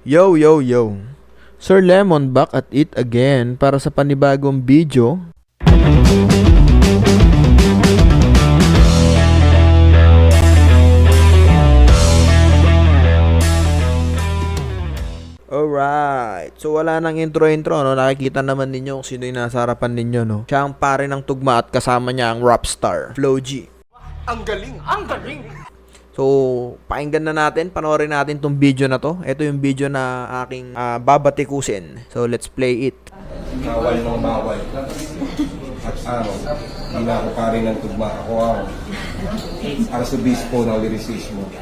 Yo, yo, yo. Sir Lemon back at it again para sa panibagong video. Alright. So wala nang intro, no? Nakikita naman ninyo kung sino yung nasa harapan ninyo, no? Siya ang pare ng tugma at kasama niya ang rapstar, Flo G. Ang galing! Ang galing! So, pakinggan na natin, panoorin natin tong video na to. Ito yung video na aking babatikusin. So, let's play it. Bawal ng bawal. At hindi na ako pare ng tugma. Ako ang arsobispo ng lirisismo.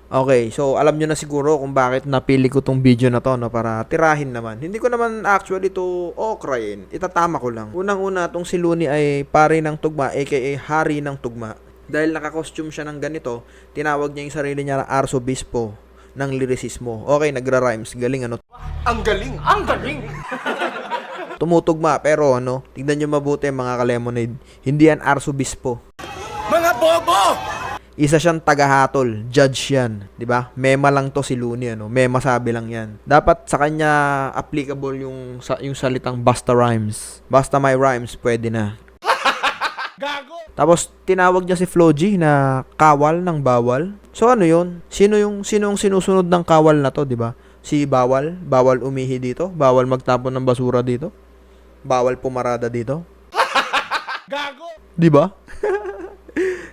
Okay, so alam nyo na siguro kung bakit napili ko tong video na to, no, para tirahin naman. Hindi ko naman actually to okrayin. Itatama ko lang. Unang-una, tong si Looney ay pare ng tugma, aka hari ng tugma. Dahil naka-costume siya ng ganito, tinawag niya yung sarili niya na arsobispo ng lirisismo. Okay, nagra-rhymes. Galing, ano? Ang galing! Ang galing! Tumutugma, pero ano, tignan nyo mabuti mga ka-lemonade. Hindi yan arsobispo. Mga bobo! Isa siyang tagahatol, judge yan, 'di ba? Mema lang to si Looney, ano. Mema sabi lang 'yan. Dapat sa kanya applicable yung salitang basta rhymes. Basta may rhymes, pwede na. Gago! Tapos tinawag niya si Flo G na kawal ng bawal. So ano 'yun? Sinong sinusunod ng kawal na to, 'di ba? Si bawal, bawal umihi dito, bawal magtapon ng basura dito. Bawal pumarada dito. Gago! 'Di ba?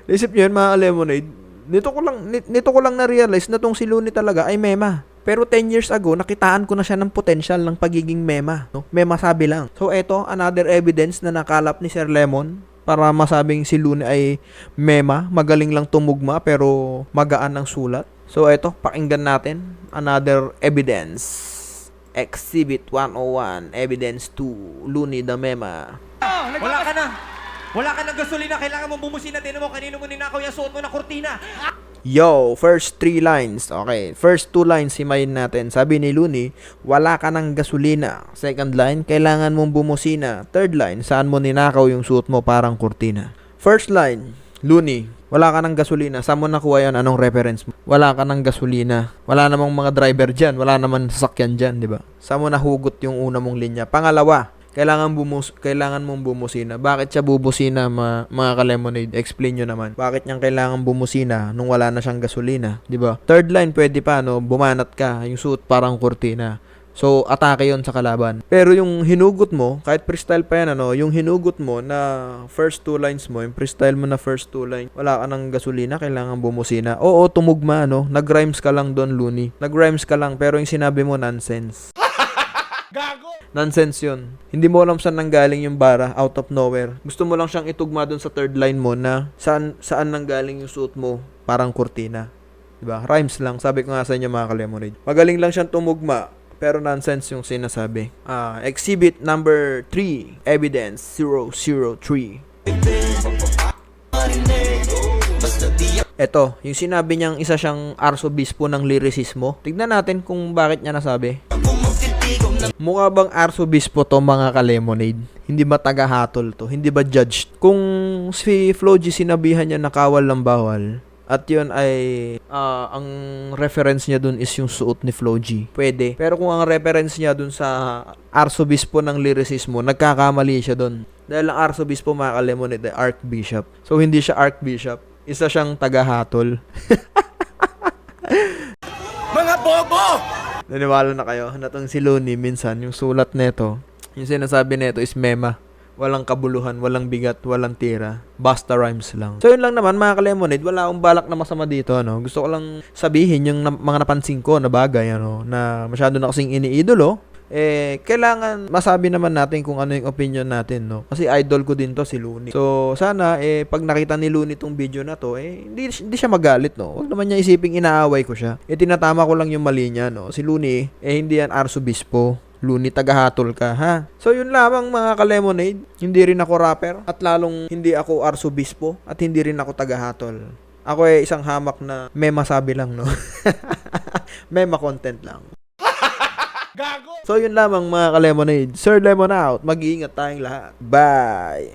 Isip niyo yun, mga lemonade. Nito ko lang na-realize na tong si Looney talaga ay mema. Pero 10 years ago, nakitaan ko na siya ng potential ng pagiging mema. No? Mema sabi lang. So, eto, another evidence na nakalap ni Sir Lemon para masabing si Looney ay mema. Magaling lang tumugma pero magaan ng sulat. So, eto, pakinggan natin. Another evidence. Exhibit 101, Evidence 2, Looney the Mema. Wala ka na! Wala ka ng gasolina, kailangan mong bumusin na. Tinan mo, kanino mo ninakaw yung suot mo na kurtina. Yo, first 3 lines. Okay, first 2 lines himayin natin. Sabi ni Looney, wala ka ng gasolina. Second line, kailangan mong bumusina. Third line, saan mo ninakaw yung suot mo parang kurtina. First line, Looney, wala ka ng gasolina. Saan mo nakuha yan? Anong reference mo? Wala ka ng gasolina. Wala namang mga driver dyan. Wala naman sasakyan dyan, di ba? Saan mo nahugot yung una mong linya? Pangalawa, kailangan mong bumusina. Bakit siya bubusina, mga ka-lemonade? Explain nyo naman. Bakit niyang kailangan bumusina nung wala na siyang gasolina? Di ba? Third line, pwede pa, no? Bumanat ka. Yung suit parang kurtina. So, atake yon sa kalaban. Pero yung hinugot mo, kahit freestyle pa yan, ano? Yung hinugot mo na first 2 lines mo, yung freestyle mo na first 2 lines, wala ka ng gasolina, kailangan bumusina. Oo, tumugma, no? Nag-rhymes ka lang doon, Looney. Nag-rhymes ka lang, pero yung sinabi mo, nonsense. Gago! Nonsense yun. Hindi mo alam saan nanggaling yung bara, out of nowhere. Gusto mo lang siyang itugma dun sa third line mo na saan nanggaling yung suit mo, parang kurtina. Diba? Rhymes lang. Sabi ko nga sa inyo, mga ka-lemonade. Magaling lang siyang tumugma, pero nonsense yung sinasabi. Exhibit number 3, Evidence 003. Eto, yung sinabi niyang isa siyang arsobispo ng lirisismo. Tignan natin kung bakit niya nasabi. Mukha bang arsobispo to, mga ka-lemonade? Hindi ba tagahatol to? Hindi ba judge? Kung si Flo G sinabihan niya na kawal ng bawal, at yun ay ang reference niya dun is yung suot ni Flo G, pwede. Pero kung ang reference niya dun sa arsobispo ng lirisismo, nagkakamali siya dun. Dahil ang arsobispo, mga ka-lemonade, ay archbishop. So hindi siya archbishop. Isa siyang tagahatol. Mga bobo! Naniwala na kayo na tong si Looney minsan, yung sulat neto, yung sinasabi neto is mema. Walang kabuluhan, walang bigat, walang tira. Basta rhymes lang. So yun lang naman, mga ka-lemonade. Wala akong balak na masama dito, ano. Gusto ko lang sabihin yung mga napansin ko na bagay, ano, na masyado na kasing iniidolo. Kailangan masabi naman natin kung ano yung opinion natin, no? Kasi idol ko din to, si Looney. So, sana, pag nakita ni Looney tong video na to, hindi siya magalit, no? Huwag naman niya isiping inaaway ko siya. Tinatama ko lang yung mali niya, no? Si Looney, hindi yan arsobispo. Looney, tagahatol ka, ha? So, yun lamang, mga ka-lemonade. Hindi rin ako rapper, at lalong hindi ako arsobispo, at hindi rin ako tagahatol. Ako isang hamak na mema sabi lang, no? Mema content lang. Gago! So yun lamang, mga ka-lemonade. Sir Lemon out. Mag-iingat tayong lahat. Bye!